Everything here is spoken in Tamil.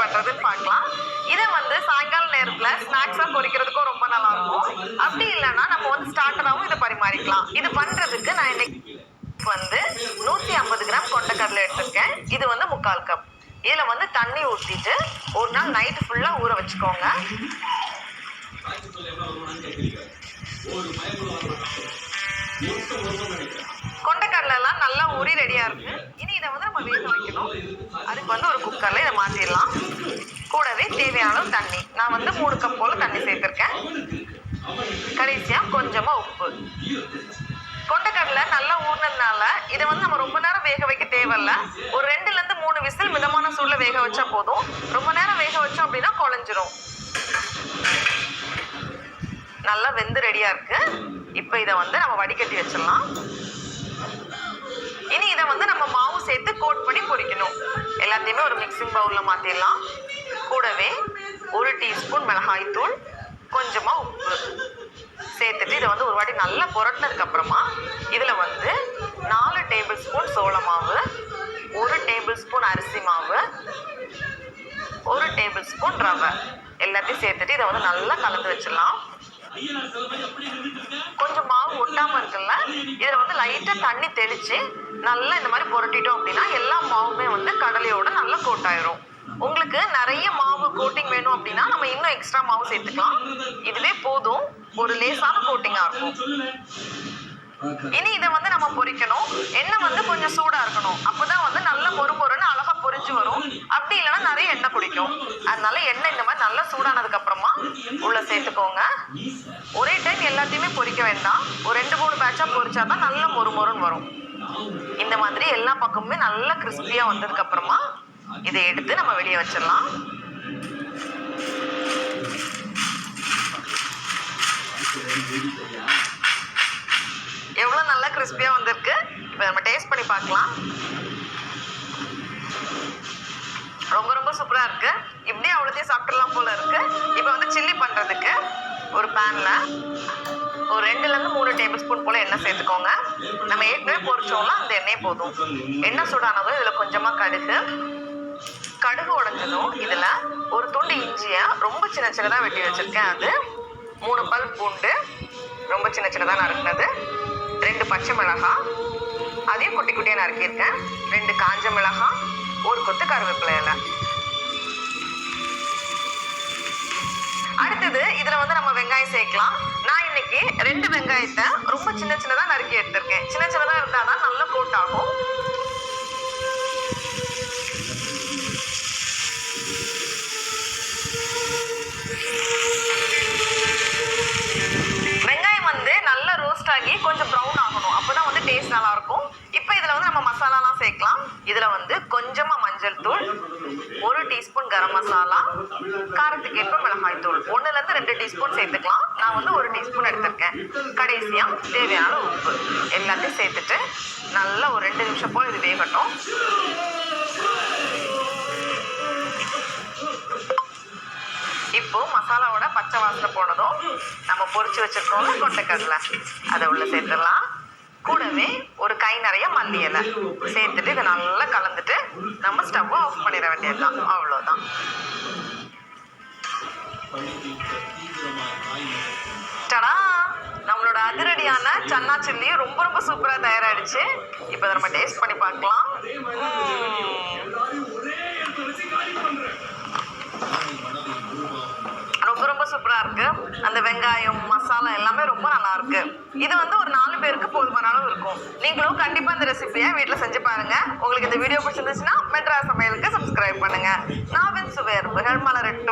பண்ணுறதுன்னு பார்க்கலாம். இதை வந்து சாயங்கால நேரத்தில் ஸ்நாக்ஸாக பொரிக்கிறதுக்கும் ரொம்ப நல்லாயிருக்கும். அப்படி இல்லைன்னா நம்ம வந்து ஸ்டார்டராகவும் இதை பரிமாறிக்கலாம். இது பண்ணுறதுக்கு நான் இன்னைக்கு வந்து 150 கிராம் கொண்டக்கடலை எடுத்திருக்கேன். இது வந்து 3/4 கப். இதில் வந்து தண்ணி ஊற்றிட்டு ஒரு நாள் நைட்டு ஃபுல்லாக ஊற வச்சுக்கோங்க. கொண்டக்கடலைலாம் நல்லா ஊறி ரெடியாக இருக்கு. இனி இதை வந்து நம்ம வேக வைக்கணும். அதுக்கு வந்து ஒரு குக்கரில் இதை மாற்றிடலாம். கூடவே தேவையான அளவு தண்ணி, நான் வந்து 3 கப் போல் தண்ணி சேர்த்துருக்கேன். கடைசியாக கொஞ்சமாக உப்பு. கொண்டக்கடலை நல்லா ஊறினதுனால இதை வந்து நம்ம ரொம்ப நேரம் வேக வைக்க தேவையில்ல. ஒரு 2லேருந்து 3 விசில் மிதமான சூடில் வேக வச்சா போதும். ரொம்ப நேரம் வேக வச்சோம் அப்படின்னா குழஞ்சிரும். நல்லா வெந்து ரெடியாக இருக்கு. இப்போ இதை வந்து நம்ம வடிகட்டி வச்சிடலாம். இனி இதை வந்து நம்ம மாவு சேர்த்து கோட் பண்ணி பொரிக்கணும். எல்லாத்தையுமே ஒரு மிக்சிங் பவுலில் மாற்றிடலாம். கூடவே 1 டீஸ்பூன் மிளகாய்த்தூள், கொஞ்சமாக உப்பு சேர்த்துட்டு இதை வந்து ஒரு வாட்டி நல்லா புரட்டினதுக்கு அப்புறமா இதில் வந்து 4 டேபிள் ஸ்பூன் சோள மாவு, 1 டேபிள் ஸ்பூன் அரிசி மாவு, 1 டேபிள் ஸ்பூன் ரவை எல்லாத்தையும் சேர்த்துட்டு இதை வந்து நல்லா கலந்து வச்சிடலாம். கொஞ்சம் மாவு ஒட்டாமல் இருக்குல்ல, இதில் வந்து லைட்டாக தண்ணி தெளித்து நல்லா இந்த மாதிரி புரட்டிட்டோம் அப்படின்னா எல்லா மாவுமே வந்து கடலையோட நல்லா கோட்டாயிரும். உங்களுக்கு நிறைய மாவு கோட்டிங் வேணும் அப்படின்னா நம்ம இன்னும் எக்ஸ்ட்ரா மாவு சேர்த்துக்கலாம். இதுவே போதும், ஒரு லேசான கோட்டிங்காக இருக்கும். இனி இதை வந்து நம்ம பொரிக்கணும். எண்ணெய் வந்து கொஞ்சம் சூடாக இருக்கணும். அப்போதான் வந்து நல்ல மொறுமொறுன்னு அழகாக பொரிஞ்சு வரும். அப்படி இல்லைன்னா நிறைய எண்ணெய் குடிக்கும். அதனால எண்ணெய் இந்த மாதிரி நல்லா சூடானதுக்கு அப்புறமா உள்ள சேர்த்துக்கோங்க. ஒரே டைம் எல்லாத்தையுமே பொரிக்க வேண்டாம். ஒரு 2-3 பேட்சாக பொரிச்சாதான் நல்ல மொறுமொறுன்னு வரும். இந்த மாதிரி எல்லா பக்கமுமே நல்லா கிறிஸ்பியாக வந்ததுக்கு அப்புறமா இதை எடுத்து நம்ம வெளியே வச்சிடலாம். எவ்வளோ நல்லா கிறிஸ்பியாக வந்திருக்கு. இப்போ நம்ம டேஸ்ட் பண்ணி பார்க்கலாம். ரொம்ப ரொம்ப சூப்பராக இருக்கு. இப்படியே அவ்வளோத்தையும் சாப்பிட்றலாம் போல இருக்கு. இப்போ வந்து சில்லி பண்ணுறதுக்கு ஒரு பேனில் ஒரு 2லேருந்து 3 டேபிள் ஸ்பூன் போல் எண்ணெய் சேர்த்துக்கோங்க. நம்ம ஏற்கனவே பொரிச்சோம்னா அந்த எண்ணெய் போதும். எண்ணெய் சூடானதும் இதில் கொஞ்சமாக கடுகு உடைஞ்சதும் இதில் ஒரு துண்டு இஞ்சியை ரொம்ப சின்ன சின்னதாக வெட்டி வச்சுருக்கேன். அது 3 பல் பூண்டு ரொம்ப சின்ன சின்னதாக நறுக்கினது, 2 பச்சை மிளகாய் அதையும் குட்டி குட்டியாக நறுக்கியிருக்கேன், 2 காஞ்ச மிளகாய், ஒரு கொத்து கருவேப்பிலை இலை. அடுத்தது இதில் வந்து நம்ம வெங்காயம் சேர்க்கலாம். நான் இன்னைக்கு 2 வெங்காயத்தை ரொம்ப சின்ன சின்னதாக நறுக்கி எடுத்திருக்கேன். சின்ன சின்னதாக இருந்தால் தான் நல்லா கோட் ஆகும். வெங்காயம் வந்து நல்லா ரோஸ்ட் ஆகி கொஞ்சம் ப்ரௌன் ஆகணும். அப்போதான் வந்து டேஸ்ட் நல்லா இருக்கும். இப்போ இதில் வந்து நம்ம மசாலாலாம் சேர்க்கலாம். இதில் வந்து கொஞ்சமாக மஞ்சள் தூள், 1 டீஸ்பூன் கரம் மசாலா, காரத்துக்கு ஏற்ப மிளகாய் தூள் 1லேருந்து 2 டீஸ்பூன் சேர்த்துக்கலாம். நான் வந்து 1 டீஸ்பூன் எடுத்திருக்கேன். கடைசியாக தேவையான உப்பு எல்லாத்தையும் சேர்த்துட்டு நல்லா ஒரு 2 நிமிஷம் போல் இது வேகட்டும். இப்போ மசாலாவோட பச்சை வாசனை போனதும் நம்ம பொரிச்சு வச்சிருக்கோம் கொண்டக்கடலை, அதை உள்ள சேர்த்துடலாம். கூடவே ஒரு கை நிறைய மல்லி இலை சேர்த்துட்டு இதை நல்லா கலந்துட்டு நம்ம ஸ்டவ்வை ஆஃப் பண்ணிட வேண்டியதுதான். அவ்வளோதான். டடா, நம்மளோட அதிரடியான சன்னா சில்லி ரொம்ப ரொம்ப சூப்பராக தயாராகிடுச்சு. இப்போ அதை நம்ம டேஸ்ட் பண்ணி பார்க்கலாம். ரொம்ப ரொம்ப சூப்பராக இருக்கு. அந்த வெங்காயம் மசாலா எல்லாமே ரொம்ப நல்லா இருக்கு. இது வந்து ஒரு 4 பேருக்கு போதுமான அளவு இருக்கும். நீங்களும் கண்டிப்பாக இந்த ரெசிபியை வீட்டில் செஞ்சு பாருங்க. உங்களுக்கு இந்த வீடியோ பிடிச்சிருந்துச்சுன்னா மெட்ராஸ் சமையலுக்கு சப்ஸ்கிரைப் பண்ணுங்க. நாவின் சுவை அரும்புகள் மலரட்டும்.